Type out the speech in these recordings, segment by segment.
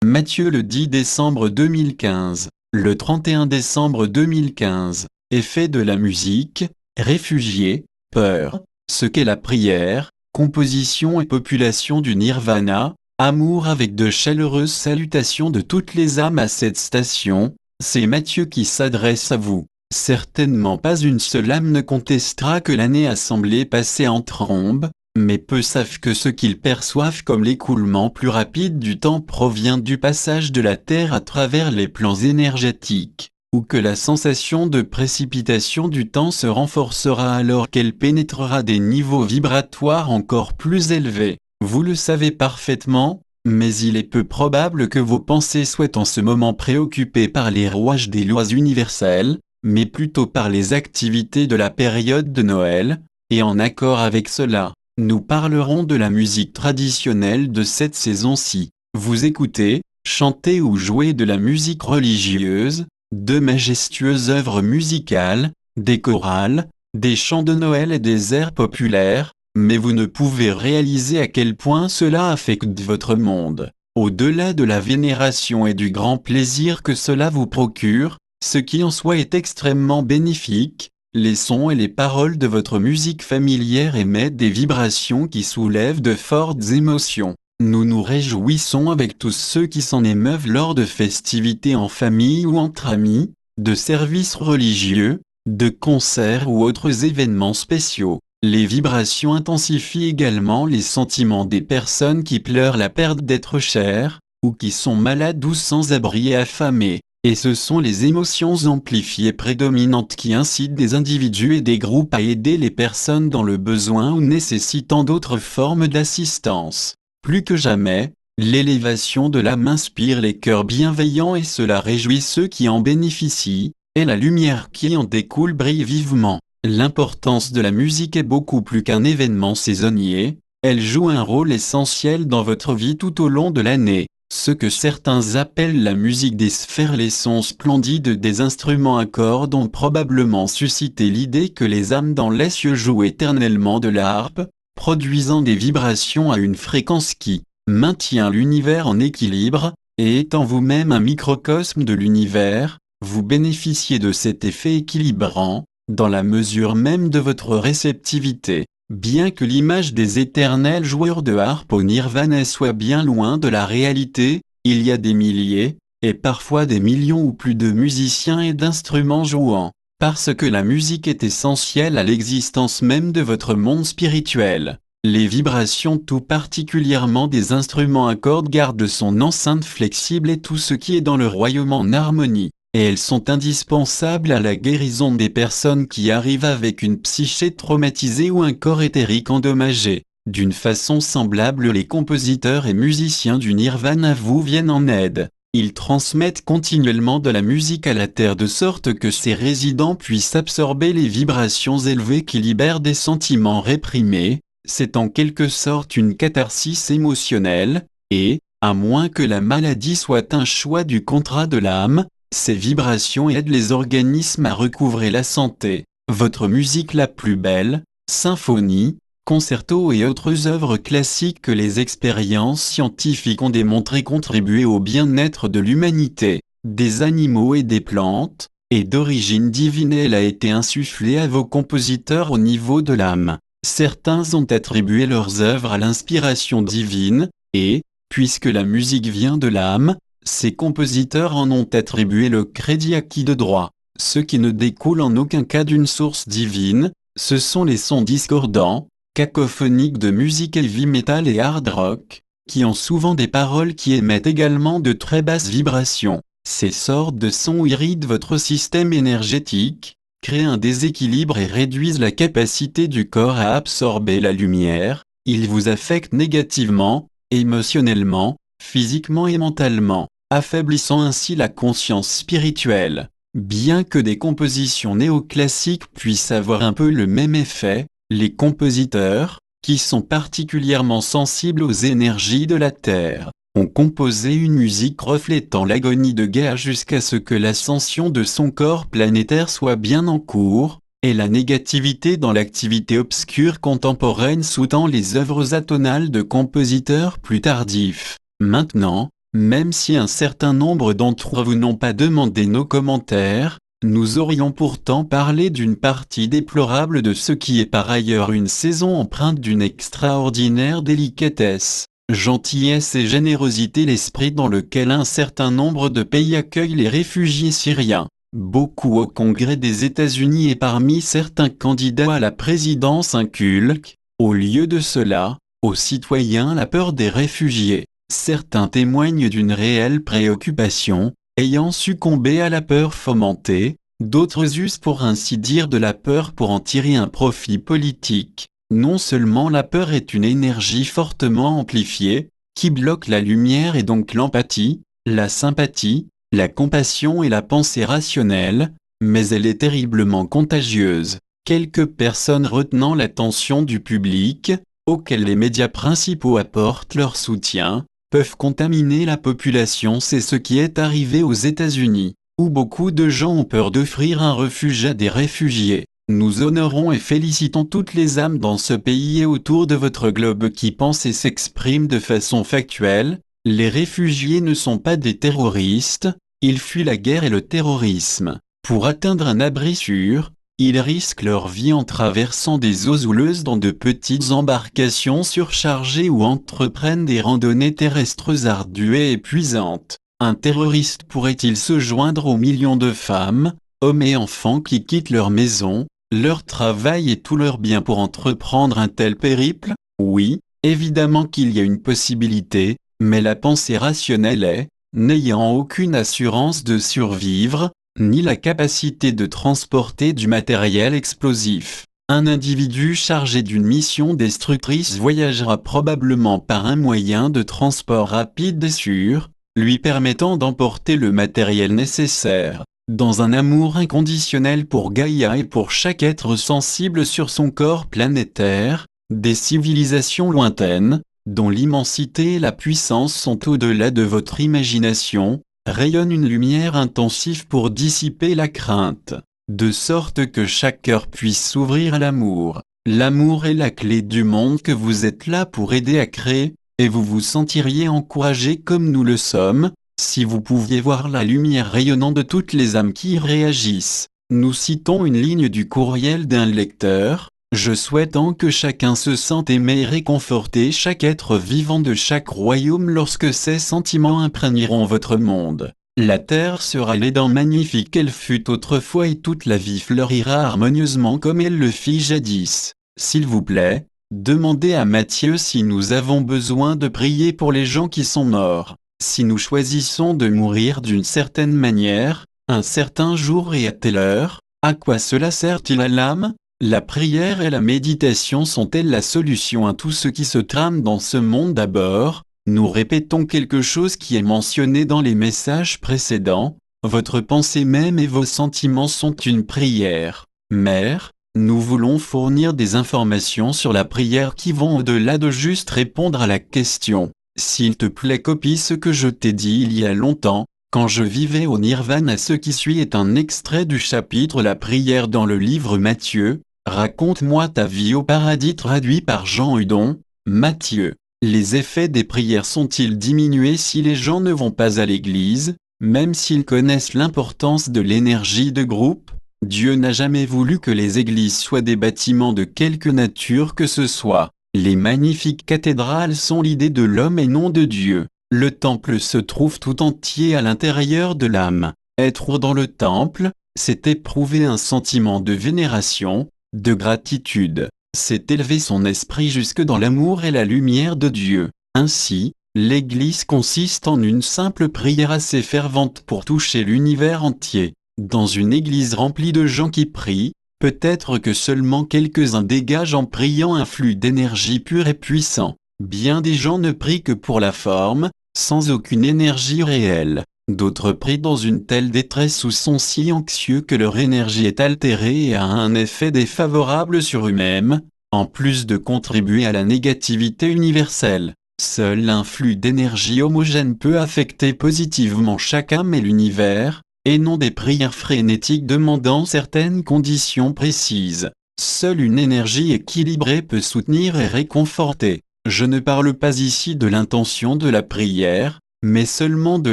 Mathieu le 10 décembre 2015, le 31 décembre 2015, effet de la musique, réfugiés, peur, ce qu'est la prière, composition et population du nirvana, amour avec de chaleureuses salutations de toutes les âmes à cette station, c'est Mathieu qui s'adresse à vous. Certainement pas une seule âme ne contestera que l'année a semblé passer en trombe, mais peu savent que ce qu'ils perçoivent comme l'écoulement plus rapide du temps provient du passage de la Terre à travers les plans énergétiques, ou que la sensation de précipitation du temps se renforcera alors qu'elle pénétrera des niveaux vibratoires encore plus élevés. Vous le savez parfaitement, mais il est peu probable que vos pensées soient en ce moment préoccupées par les rouages des lois universelles, mais plutôt par les activités de la période de Noël, et en accord avec cela, nous parlerons de la musique traditionnelle de cette saison-ci. Vous écoutez, chantez ou jouez de la musique religieuse, de majestueuses œuvres musicales, des chorales, des chants de Noël et des airs populaires, mais vous ne pouvez réaliser à quel point cela affecte votre monde. Au-delà de la vénération et du grand plaisir que cela vous procure, ce qui en soi est extrêmement bénéfique, les sons et les paroles de votre musique familière émettent des vibrations qui soulèvent de fortes émotions. Nous nous réjouissons avec tous ceux qui s'en émeuvent lors de festivités en famille ou entre amis, de services religieux, de concerts ou autres événements spéciaux. Les vibrations intensifient également les sentiments des personnes qui pleurent la perte d'être chères, ou qui sont malades ou sans abri et affamées. Et ce sont les émotions amplifiées prédominantes qui incitent des individus et des groupes à aider les personnes dans le besoin ou nécessitant d'autres formes d'assistance. Plus que jamais, l'élévation de l'âme inspire les cœurs bienveillants et cela réjouit ceux qui en bénéficient, et la lumière qui en découle brille vivement. L'importance de la musique est beaucoup plus qu'un événement saisonnier, elle joue un rôle essentiel dans votre vie tout au long de l'année. Ce que certains appellent la musique des sphères, les sons splendides des instruments à cordes ont probablement suscité l'idée que les âmes dans les cieux jouent éternellement de la harpe, produisant des vibrations à une fréquence qui maintient l'univers en équilibre, et étant vous-même un microcosme de l'univers, vous bénéficiez de cet effet équilibrant, dans la mesure même de votre réceptivité. Bien que l'image des éternels joueurs de harpe au nirvana soit bien loin de la réalité, il y a des milliers, et parfois des millions ou plus de musiciens et d'instruments jouant, parce que la musique est essentielle à l'existence même de votre monde spirituel. Les vibrations tout particulièrement des instruments à cordes gardent son enceinte flexible et tout ce qui est dans le royaume en harmonie. Et elles sont indispensables à la guérison des personnes qui arrivent avec une psyché traumatisée ou un corps éthérique endommagé. D'une façon semblable, les compositeurs et musiciens du nirvana vous viennent en aide. Ils transmettent continuellement de la musique à la terre de sorte que ses résidents puissent absorber les vibrations élevées qui libèrent des sentiments réprimés. C'est en quelque sorte une catharsis émotionnelle, et, à moins que la maladie soit un choix du contrat de l'âme, ces vibrations aident les organismes à recouvrer la santé. Votre musique la plus belle, symphonies, concertos et autres œuvres classiques que les expériences scientifiques ont démontré contribuer au bien-être de l'humanité, des animaux et des plantes, et d'origine divine, elle a été insufflée à vos compositeurs au niveau de l'âme. Certains ont attribué leurs œuvres à l'inspiration divine, et, puisque la musique vient de l'âme, ces compositeurs en ont attribué le crédit acquis de droit. Ce qui ne découle en aucun cas d'une source divine, ce sont les sons discordants, cacophoniques de musique heavy metal et hard rock, qui ont souvent des paroles qui émettent également de très basses vibrations. Ces sortes de sons irritent votre système énergétique, créent un déséquilibre et réduisent la capacité du corps à absorber la lumière, ils vous affectent négativement, émotionnellement, physiquement et mentalement, affaiblissant ainsi la conscience spirituelle. Bien que des compositions néoclassiques puissent avoir un peu le même effet, les compositeurs, qui sont particulièrement sensibles aux énergies de la Terre, ont composé une musique reflétant l'agonie de Gaïa jusqu'à ce que l'ascension de son corps planétaire soit bien en cours, et la négativité dans l'activité obscure contemporaine sous-tend les œuvres atonales de compositeurs plus tardifs. Maintenant, Même si un certain nombre d'entre vous n'ont pas demandé nos commentaires, nous aurions pourtant parlé d'une partie déplorable de ce qui est par ailleurs une saison empreinte d'une extraordinaire délicatesse, gentillesse et générosité, l'esprit dans lequel un certain nombre de pays accueillent les réfugiés syriens. Beaucoup au Congrès des États-Unis et parmi certains candidats à la présidence inculquent, au lieu de cela, aux citoyens la peur des réfugiés. Certains témoignent d'une réelle préoccupation, ayant succombé à la peur fomentée, d'autres usent pour ainsi dire de la peur pour en tirer un profit politique. Non seulement la peur est une énergie fortement amplifiée, qui bloque la lumière et donc l'empathie, la sympathie, la compassion et la pensée rationnelle, mais elle est terriblement contagieuse. Quelques personnes retenant l'attention du public, auxquelles les médias principaux apportent leur soutien, peuvent contaminer la population. C'est ce qui est arrivé aux États-Unis, où beaucoup de gens ont peur d'offrir un refuge à des réfugiés. Nous honorons et félicitons toutes les âmes dans ce pays et autour de votre globe qui pensent et s'expriment de façon factuelle. Les réfugiés ne sont pas des terroristes, ils fuient la guerre et le terrorisme. Pour atteindre un abri sûr, ils risquent leur vie en traversant des eaux houleuses dans de petites embarcations surchargées ou entreprennent des randonnées terrestres ardues et épuisantes. Un terroriste pourrait-il se joindre aux millions de femmes, hommes et enfants qui quittent leur maison, leur travail et tous leurs biens pour entreprendre un tel périple? Oui, évidemment qu'il y a une possibilité, mais la pensée rationnelle est, n'ayant aucune assurance de survivre, ni la capacité de transporter du matériel explosif. Un individu chargé d'une mission destructrice voyagera probablement par un moyen de transport rapide et sûr, lui permettant d'emporter le matériel nécessaire. Dans un amour inconditionnel pour Gaïa et pour chaque être sensible sur son corps planétaire, des civilisations lointaines, dont l'immensité et la puissance sont au-delà de votre imagination, rayonne une lumière intensive pour dissiper la crainte, de sorte que chaque cœur puisse s'ouvrir à l'amour. L'amour est la clé du monde que vous êtes là pour aider à créer, et vous vous sentiriez encouragé comme nous le sommes, si vous pouviez voir la lumière rayonnant de toutes les âmes qui y réagissent. Nous citons une ligne du courriel d'un lecteur: je souhaitant que chacun se sente aimé et réconforté, chaque être vivant de chaque royaume, lorsque ces sentiments imprégneront votre monde. La terre sera l'aidant magnifique qu'elle fut autrefois et toute la vie fleurira harmonieusement comme elle le fit jadis. S'il vous plaît, demandez à Matthieu si nous avons besoin de prier pour les gens qui sont morts. Si nous choisissons de mourir d'une certaine manière, un certain jour et à telle heure, à quoi cela sert-il à l'âme? La prière et la méditation sont-elles la solution à tout ce qui se trame dans ce monde? D'abord, nous répétons quelque chose qui est mentionné dans les messages précédents: votre pensée même et vos sentiments sont une prière. Mère, nous voulons fournir des informations sur la prière qui vont au-delà de juste répondre à la question. S'il te plaît, copie ce que je t'ai dit il y a longtemps, quand je vivais au Nirvana. Ce qui suit est un extrait du chapitre La prière dans le livre Matthieu. Raconte-moi ta vie au paradis, traduit par Jean Hudon. Matthieu. Les effets des prières sont-ils diminués si les gens ne vont pas à l'église, même s'ils connaissent l'importance de l'énergie de groupe? Dieu n'a jamais voulu que les églises soient des bâtiments de quelque nature que ce soit. Les magnifiques cathédrales sont l'idée de l'homme et non de Dieu. Le temple se trouve tout entier à l'intérieur de l'âme. Être dans le temple, c'est éprouver un sentiment de vénération, de gratitude. C'est élever son esprit jusque dans l'amour et la lumière de Dieu. Ainsi, l'Église consiste en une simple prière assez fervente pour toucher l'univers entier. Dans une Église remplie de gens qui prient, peut-être que seulement quelques-uns dégagent en priant un flux d'énergie pure et puissant. Bien des gens ne prient que pour la forme, sans aucune énergie réelle. D'autres prient dans une telle détresse ou sont si anxieux que leur énergie est altérée et a un effet défavorable sur eux-mêmes, en plus de contribuer à la négativité universelle. Seul un flux d'énergie homogène peut affecter positivement chaque âme et l'univers, et non des prières frénétiques demandant certaines conditions précises. Seule une énergie équilibrée peut soutenir et réconforter. Je ne parle pas ici de l'intention de la prière, mais seulement de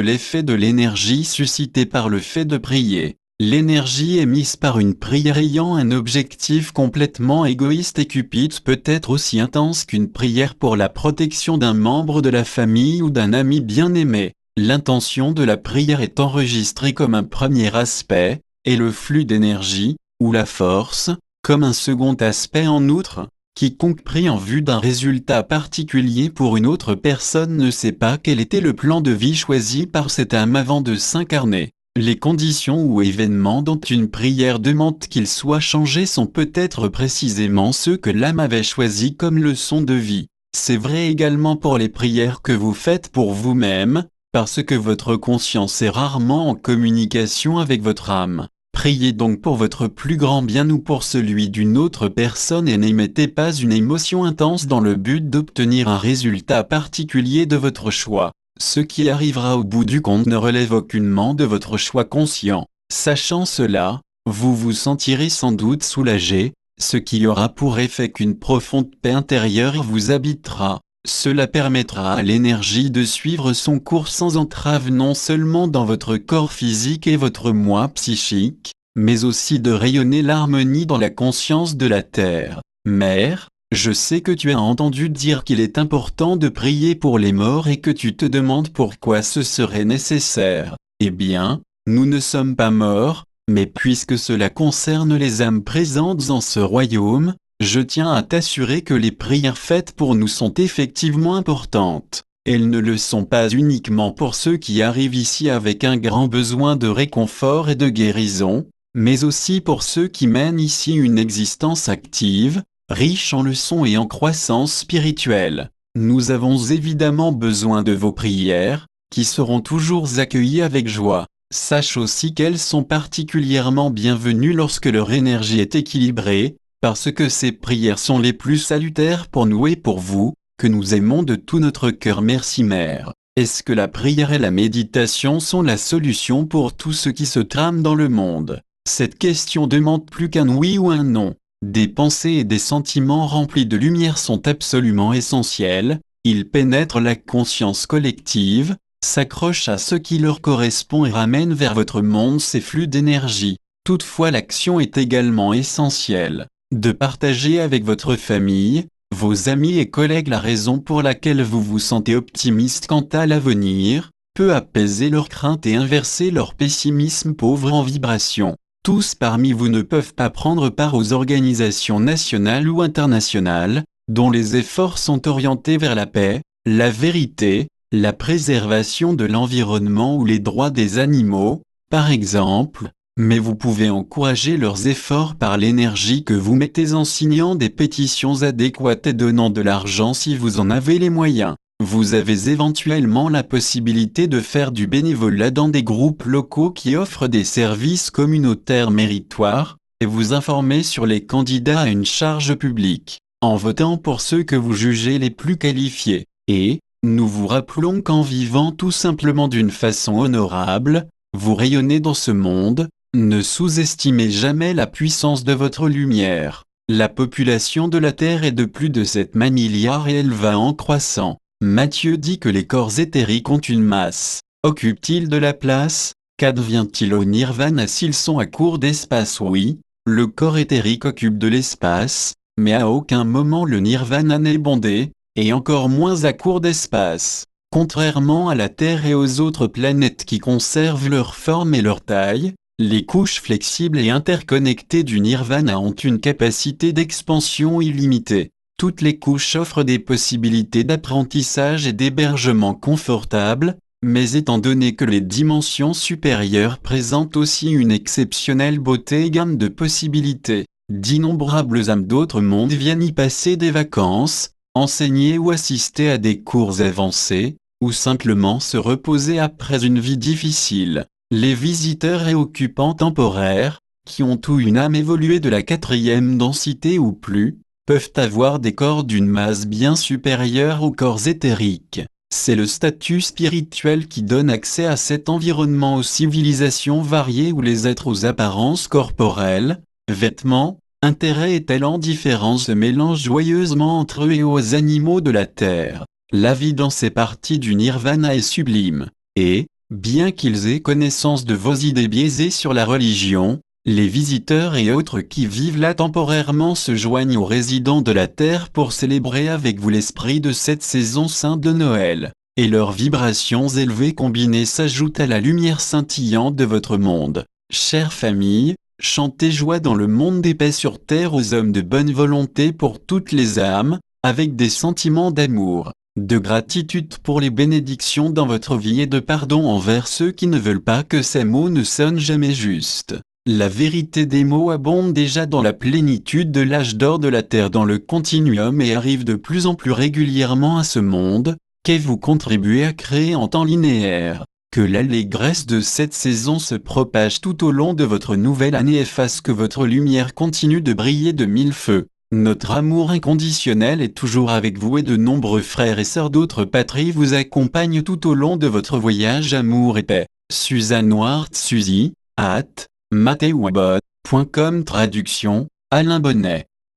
l'effet de l'énergie suscitée par le fait de prier. L'énergie émise par une prière ayant un objectif complètement égoïste et cupide peut être aussi intense qu'une prière pour la protection d'un membre de la famille ou d'un ami bien-aimé. L'intention de la prière est enregistrée comme un premier aspect, et le flux d'énergie, ou la force, comme un second aspect en outre. Quiconque prie en vue d'un résultat particulier pour une autre personne ne sait pas quel était le plan de vie choisi par cette âme avant de s'incarner. Les conditions ou événements dont une prière demande qu'ils soient changés sont peut-être précisément ceux que l'âme avait choisis comme leçon de vie. C'est vrai également pour les prières que vous faites pour vous-même, parce que votre conscience est rarement en communication avec votre âme. Priez donc pour votre plus grand bien ou pour celui d'une autre personne et n'émettez pas une émotion intense dans le but d'obtenir un résultat particulier de votre choix. Ce qui arrivera au bout du compte ne relève aucunement de votre choix conscient. Sachant cela, vous vous sentirez sans doute soulagé, ce qui aura pour effet qu'une profonde paix intérieure vous habitera. Cela permettra à l'énergie de suivre son cours sans entrave non seulement dans votre corps physique et votre moi psychique, mais aussi de rayonner l'harmonie dans la conscience de la Terre. Mère, je sais que tu as entendu dire qu'il est important de prier pour les morts et que tu te demandes pourquoi ce serait nécessaire. Eh bien, nous ne sommes pas morts, mais puisque cela concerne les âmes présentes en ce royaume, je tiens à t'assurer que les prières faites pour nous sont effectivement importantes. Elles ne le sont pas uniquement pour ceux qui arrivent ici avec un grand besoin de réconfort et de guérison, mais aussi pour ceux qui mènent ici une existence active, riche en leçons et en croissance spirituelle. Nous avons évidemment besoin de vos prières, qui seront toujours accueillies avec joie. Sache aussi qu'elles sont particulièrement bienvenues lorsque leur énergie est équilibrée, parce que ces prières sont les plus salutaires pour nous et pour vous, que nous aimons de tout notre cœur. Merci Mère. Est-ce que la prière et la méditation sont la solution pour tout ce qui se trame dans le monde? Cette question demande plus qu'un oui ou un non. Des pensées et des sentiments remplis de lumière sont absolument essentiels, ils pénètrent la conscience collective, s'accrochent à ce qui leur correspond et ramènent vers votre monde ces flux d'énergie. Toutefois l'action est également essentielle. De partager avec votre famille, vos amis et collègues la raison pour laquelle vous vous sentez optimiste quant à l'avenir, peut apaiser leurs craintes et inverser leur pessimisme pauvre en vibration. Tous parmi vous ne peuvent pas prendre part aux organisations nationales ou internationales, dont les efforts sont orientés vers la paix, la vérité, la préservation de l'environnement ou les droits des animaux, par exemple, mais vous pouvez encourager leurs efforts par l'énergie que vous mettez en signant des pétitions adéquates et donnant de l'argent si vous en avez les moyens. Vous avez éventuellement la possibilité de faire du bénévolat dans des groupes locaux qui offrent des services communautaires méritoires, et vous informer sur les candidats à une charge publique, en votant pour ceux que vous jugez les plus qualifiés. Et, nous vous rappelons qu'en vivant tout simplement d'une façon honorable, vous rayonnez dans ce monde. Ne sous-estimez jamais la puissance de votre lumière. La population de la Terre est de plus de 7 milliards et elle va en croissant. Matthieu dit que les corps éthériques ont une masse. Occupent-ils de la place? Qu'advient-il au nirvana s'ils sont à court d'espace? Oui, le corps éthérique occupe de l'espace, mais à aucun moment le nirvana n'est bondé, et encore moins à court d'espace. Contrairement à la Terre et aux autres planètes qui conservent leur forme et leur taille, les couches flexibles et interconnectées du nirvana ont une capacité d'expansion illimitée. Toutes les couches offrent des possibilités d'apprentissage et d'hébergement confortables, mais étant donné que les dimensions supérieures présentent aussi une exceptionnelle beauté et gamme de possibilités, d'innombrables âmes d'autres mondes viennent y passer des vacances, enseigner ou assister à des cours avancés, ou simplement se reposer après une vie difficile. Les visiteurs et occupants temporaires, qui ont ou une âme évoluée de la 4e densité ou plus, peuvent avoir des corps d'une masse bien supérieure aux corps éthériques. C'est le statut spirituel qui donne accès à cet environnement aux civilisations variées où les êtres aux apparences corporelles, vêtements, intérêts et talents différents se mélangent joyeusement entre eux et aux animaux de la terre. La vie dans ces parties du nirvana est sublime, et, bien qu'ils aient connaissance de vos idées biaisées sur la religion, les visiteurs et autres qui vivent là temporairement se joignent aux résidents de la terre pour célébrer avec vous l'esprit de cette saison sainte de Noël, et leurs vibrations élevées combinées s'ajoutent à la lumière scintillante de votre monde. Chère famille, chantez joie dans le monde des paix sur terre aux hommes de bonne volonté pour toutes les âmes, avec des sentiments d'amour, de gratitude pour les bénédictions dans votre vie et de pardon envers ceux qui ne veulent pas que ces mots ne sonnent jamais justes. La vérité des mots abonde déjà dans la plénitude de l'âge d'or de la Terre dans le continuum et arrive de plus en plus régulièrement à ce monde, qu'est vous contribuez à créer en temps linéaire. Que l'allégresse de cette saison se propage tout au long de votre nouvelle année et fasse que votre lumière continue de briller de mille feux. Notre amour inconditionnel est toujours avec vous et de nombreux frères et sœurs d'autres patries vous accompagnent tout au long de votre voyage amour et paix. Suzanne Ward Suzy, @ matewabot.com. Traduction, Alain Bonnet.